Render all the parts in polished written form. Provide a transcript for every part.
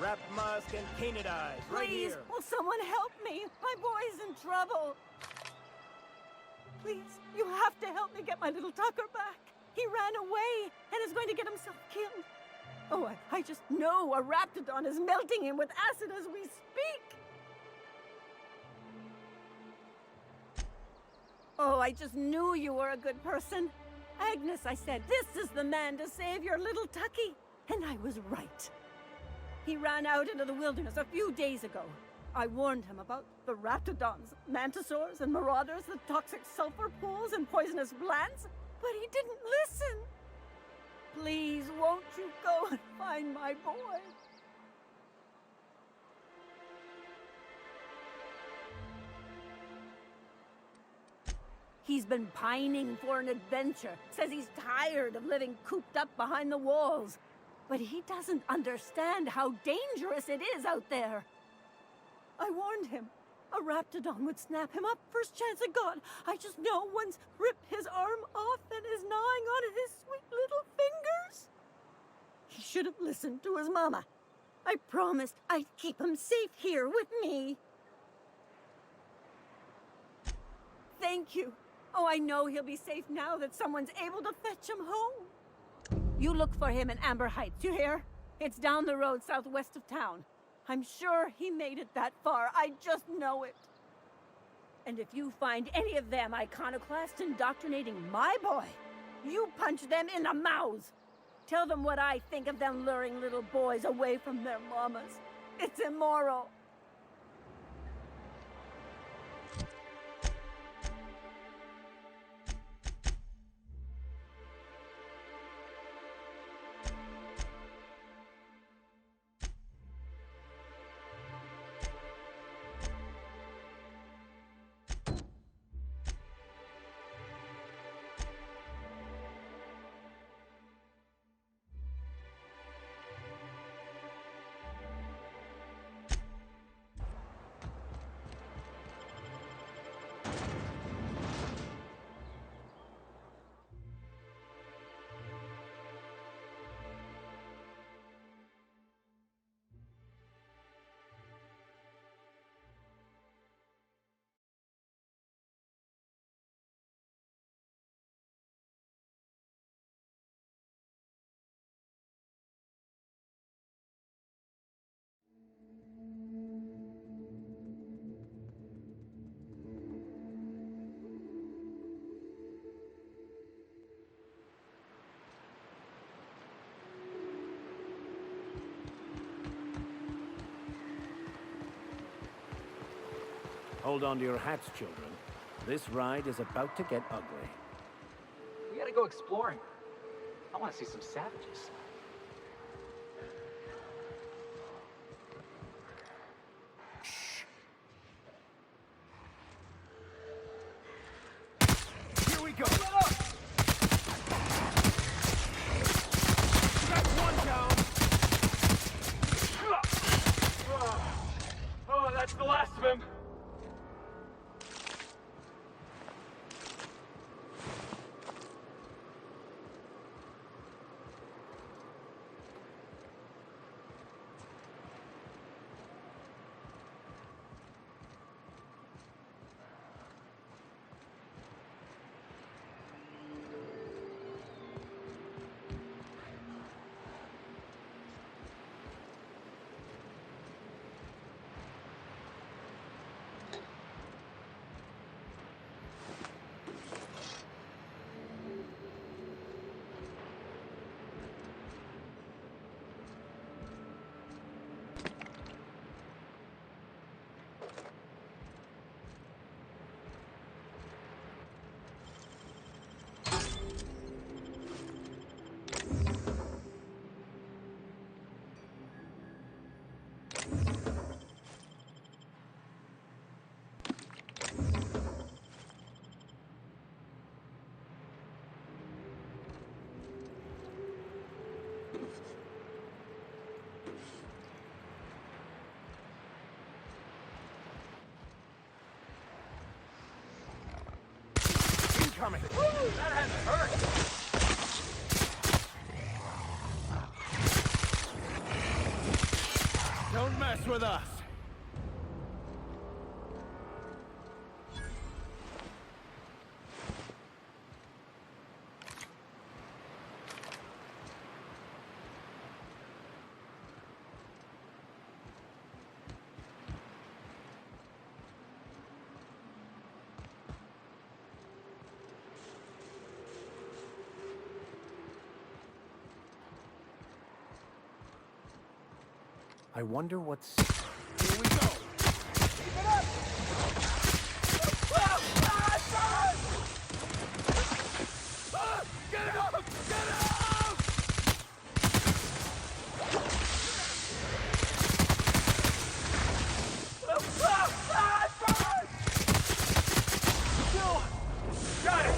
Wrap musk and painted eyes, right Please, here. will someone help me? My boy's in trouble. Please, you have to help me get my little Tucker back. He ran away and is going to get himself killed. Oh, I just know a raptidon is melting him with acid as we speak. Oh, I just knew you were a good person. Agnes, I said, this is the man to save your little Tucky. And I was right. He ran out into the wilderness a few days ago. I warned him about the raptidons, mantisaurs, and marauders, the toxic sulfur pools, and poisonous plants, but he didn't listen. Please, won't you go and find my boy? He's been pining for an adventure. Says he's tired of living cooped up behind the walls. But he doesn't understand how dangerous it is out there. I warned him. A raptidon would snap him up first chance it got. I just know one's ripped his arm off and is gnawing on his sweet little fingers. He should have listened to his mama. I promised I'd keep him safe here with me. Thank you. Oh, I know he'll be safe now that someone's able to fetch him home. You look for him in Amber Heights, you hear? It's down the road southwest of town. I'm sure he made it that far. I just know it. And if you find any of them iconoclasts indoctrinating my boy, you punch them in the mouths. Tell them what I think of them luring little boys away from their mamas. It's immoral. Hold on to your hats, children. This ride is about to get ugly. We gotta go exploring. I want to see some savages. Here we go! Got one down! Oh, that's the last of him. Incoming! Woo, that had to hurt. mess with us! I wonder what's... Here we go! Keep it up! Get up! Get up! Got it!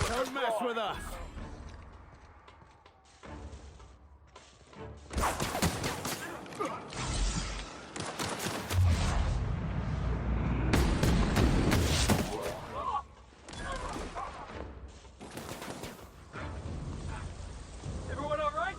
Don't mess with us! Everyone all right?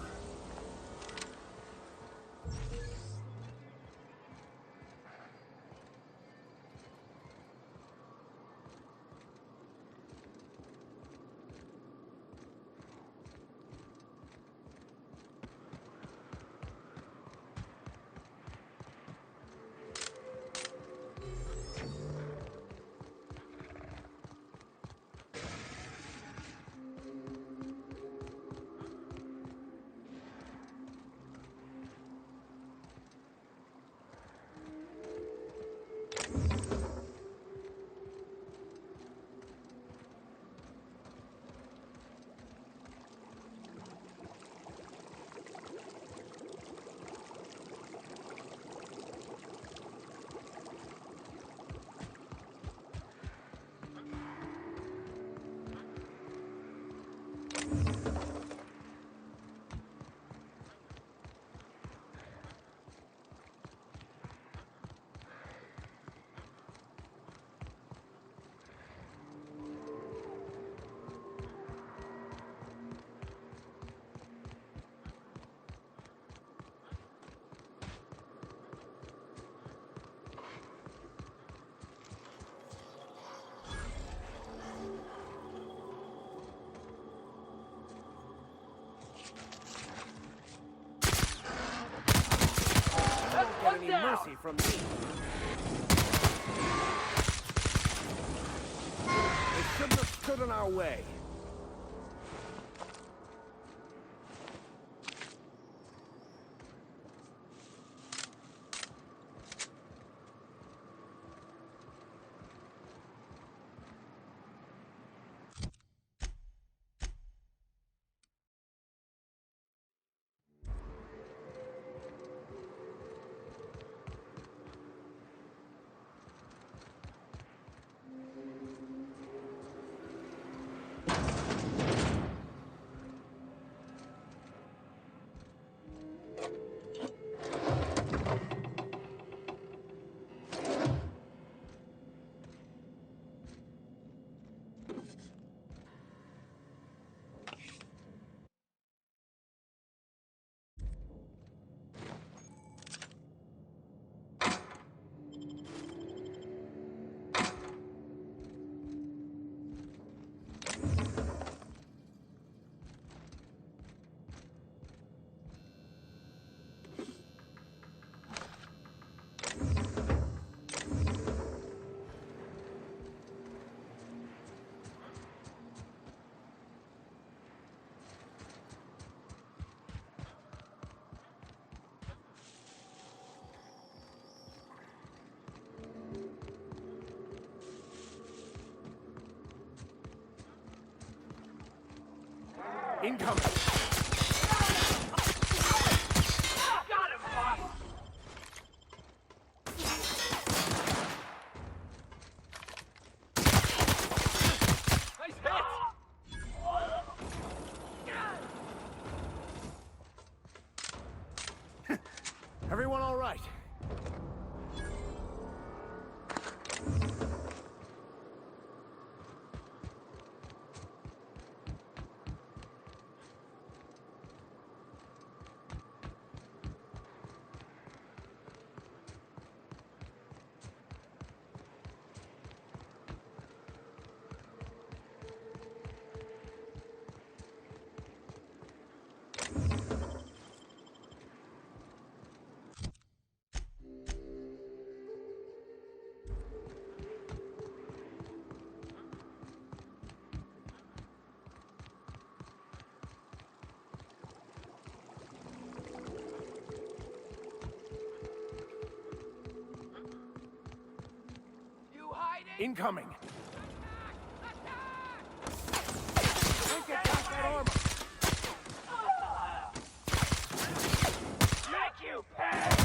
down! mercy from me. They shouldn't have stood in our way. Incoming! Got him, boss! Nice hit! Everyone all right? Incoming! Don't get past that armor! Thank you, Pat!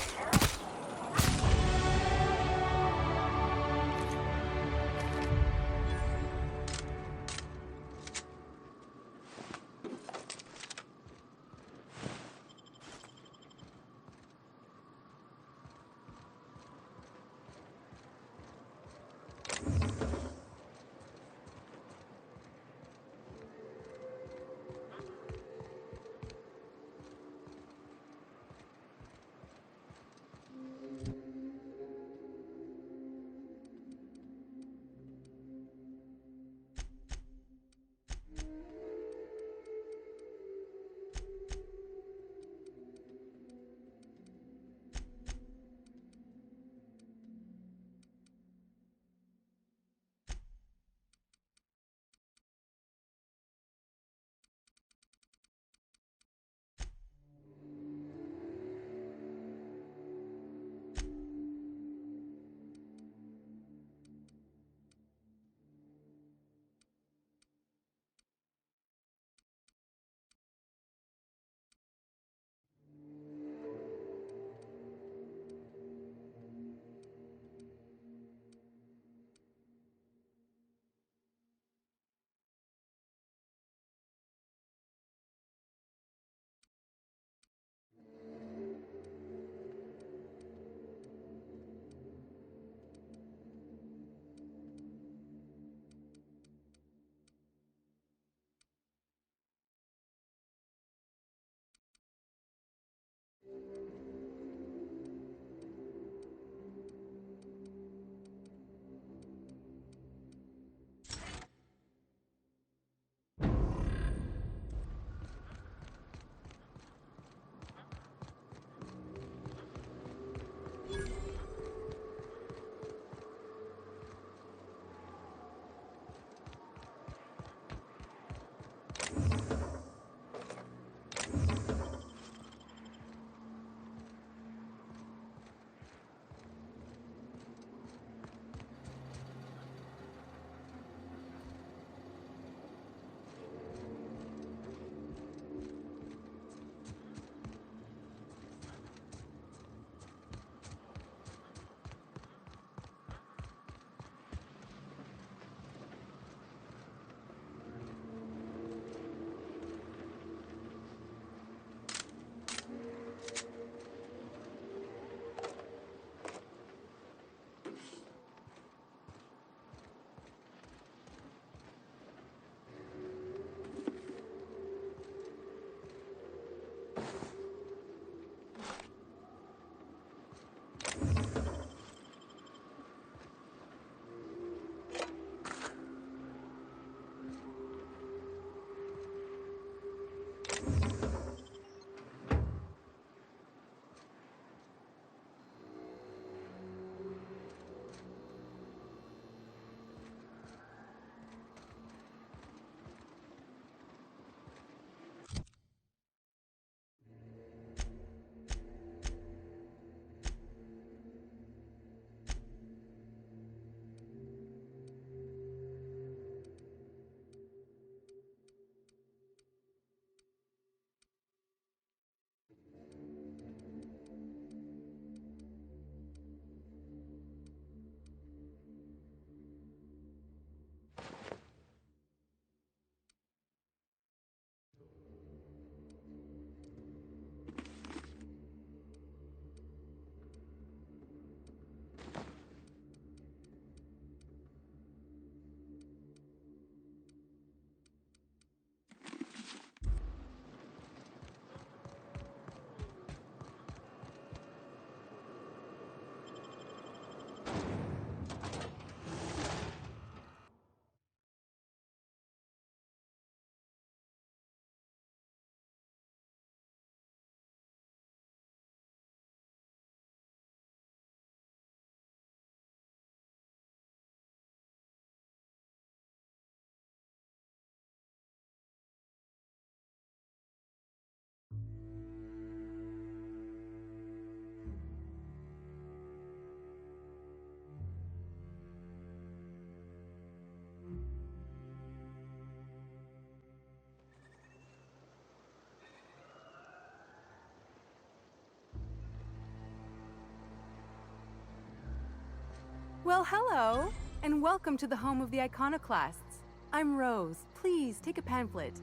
Well, hello, and welcome to the home of the iconoclasts. I'm Rose. Please, take a pamphlet.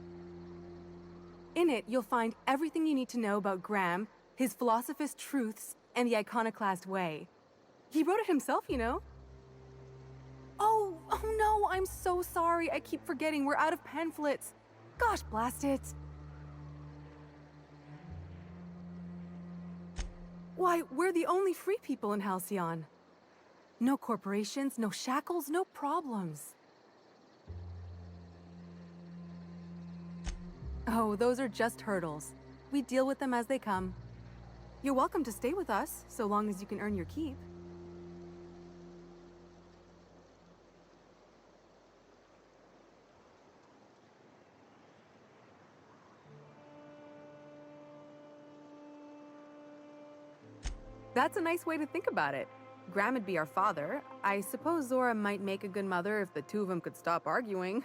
In it, you'll find everything you need to know about Graham, his philosophist truths, and the iconoclast way. He wrote it himself, you know. Oh no, I'm so sorry. I keep forgetting we're out of pamphlets. Gosh, blast it. Why, we're the only free people in Halcyon. No corporations, no shackles, no problems. Oh, those are just hurdles. We deal with them as they come. You're welcome to stay with us, so long as you can earn your keep. That's a nice way to think about it. Graham would be our father. I suppose Zora might make a good mother if the two of them could stop arguing.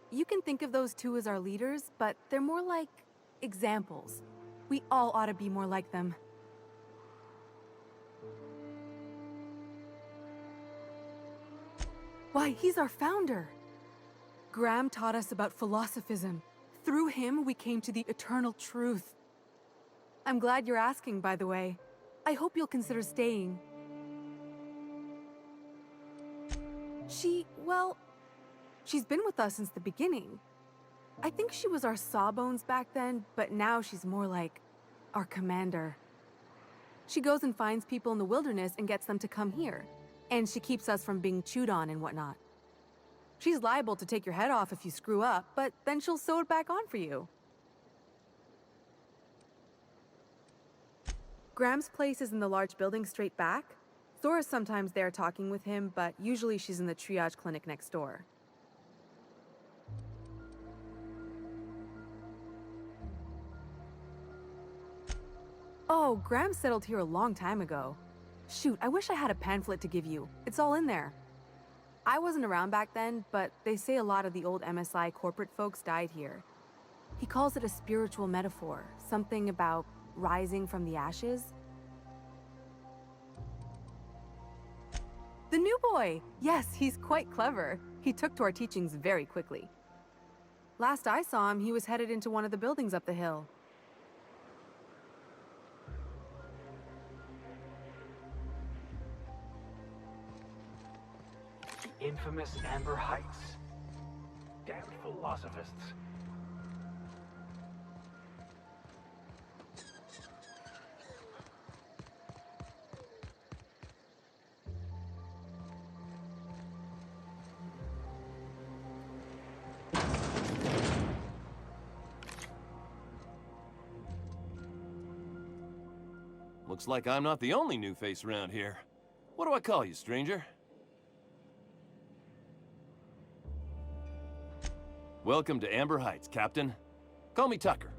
You can think of those two as our leaders, but they're more like examples. We all ought to be more like them. Why, he's our founder. Graham taught us about philosophism. Through him, we came to the eternal truth. I'm glad you're asking, by the way. I hope you'll consider staying. Well, she's been with us since the beginning. I think she was our sawbones back then, but now she's more like our commander. She goes and finds people in the wilderness and gets them to come here. And she keeps us from being chewed on and whatnot. She's liable to take your head off if you screw up, but then she'll sew it back on for you. Graham's place is in the large building straight back. Zora's sometimes there talking with him, but usually she's in the triage clinic next door. Oh, Graham settled here a long time ago. Shoot, I wish I had a pamphlet to give you. It's all in there. I wasn't around back then, but they say a lot of the old MSI corporate folks died here. He calls it a spiritual metaphor, something about rising from the ashes. The new boy! Yes, he's quite clever. He took to our teachings very quickly. Last I saw him, he was headed into one of the buildings up the hill. The infamous Amber Heights. Damned philosophists. Looks like I'm not the only new face around here. What do I call you, stranger? Welcome to Amber Heights, Captain. Call me Tucker.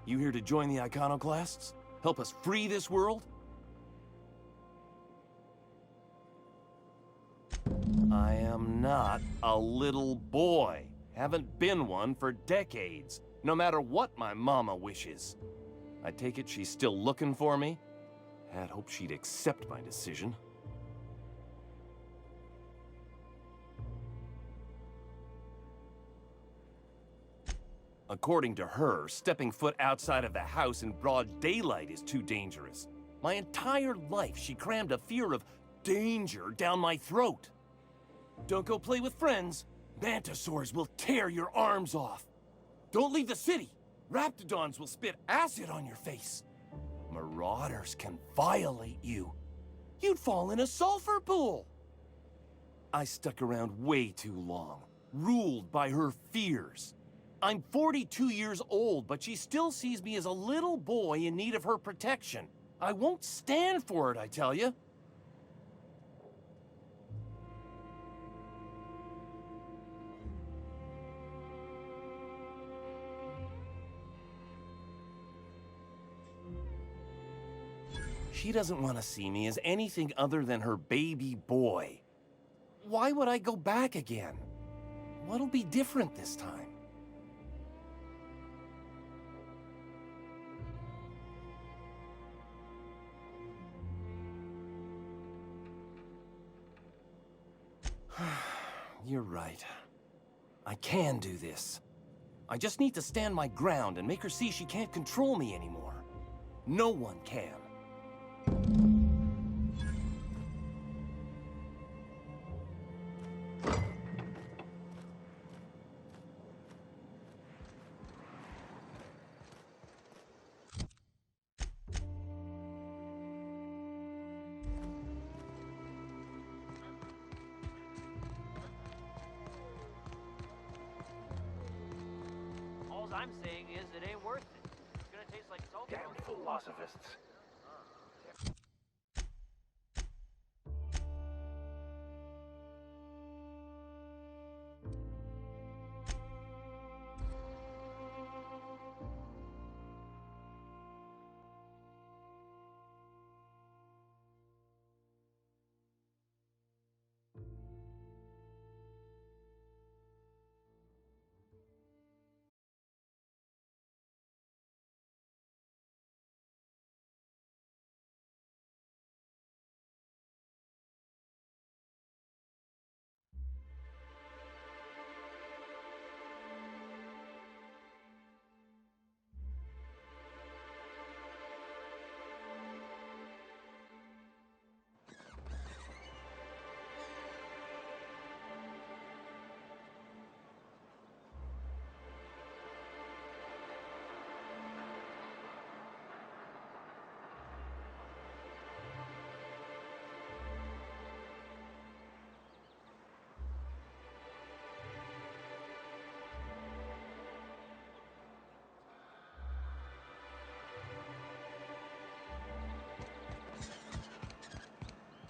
You here to join the iconoclasts? Help us free this world? I am not a little boy. Haven't been one for decades, no matter what my mama wishes. I take it she's still looking for me? Had hoped she'd accept my decision. According to her, stepping foot outside of the house in broad daylight is too dangerous. My entire life, she crammed a fear of danger down my throat. Don't go play with friends. Mantisaurs will tear your arms off. Don't leave the city. Raptidons will spit acid on your face. Marauders can violate you. You'd fall in a sulfur pool. I stuck around way too long, ruled by her fears. I'm 42 years old, but she still sees me as a little boy in need of her protection. I won't stand for it, I tell you. She doesn't want to see me as anything other than her baby boy. Why would I go back again? What'll be different this time? You're right. I can do this. I just need to stand my ground and make her see she can't control me anymore. No one can. All I'm saying is it ain't worth it. It's gonna taste like salt. Damn philosophists.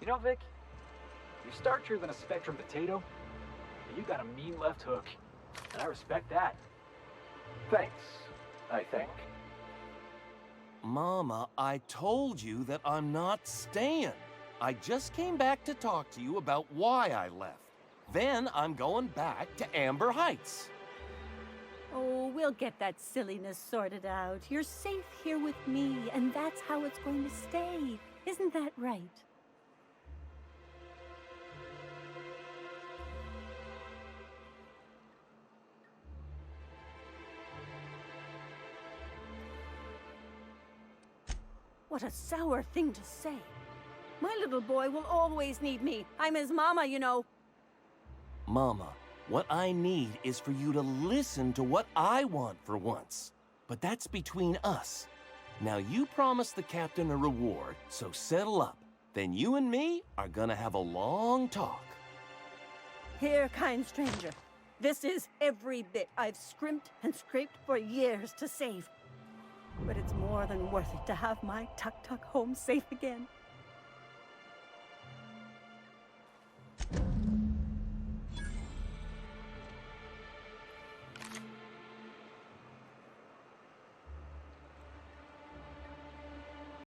You know, Vic, you're starchier than a Spectrum potato, but you got a mean left hook, and I respect that. Thanks, I think. Mama, I told you that I'm not staying. I just came back to talk to you about why I left. Then I'm going back to Amber Heights. Oh, we'll get that silliness sorted out. You're safe here with me, and that's how it's going to stay. Isn't that right? What a sour thing to say. My little boy will always need me. I'm his mama, you know. Mama, what I need is for you to listen to what I want for once. But that's between us. Now you promised the captain a reward, so settle up. Then you and me are gonna have a long talk. Here, kind stranger. This is every bit I've scrimped and scraped for years to save. But it's more than worth it to have my Tuk-Tuk home safe again.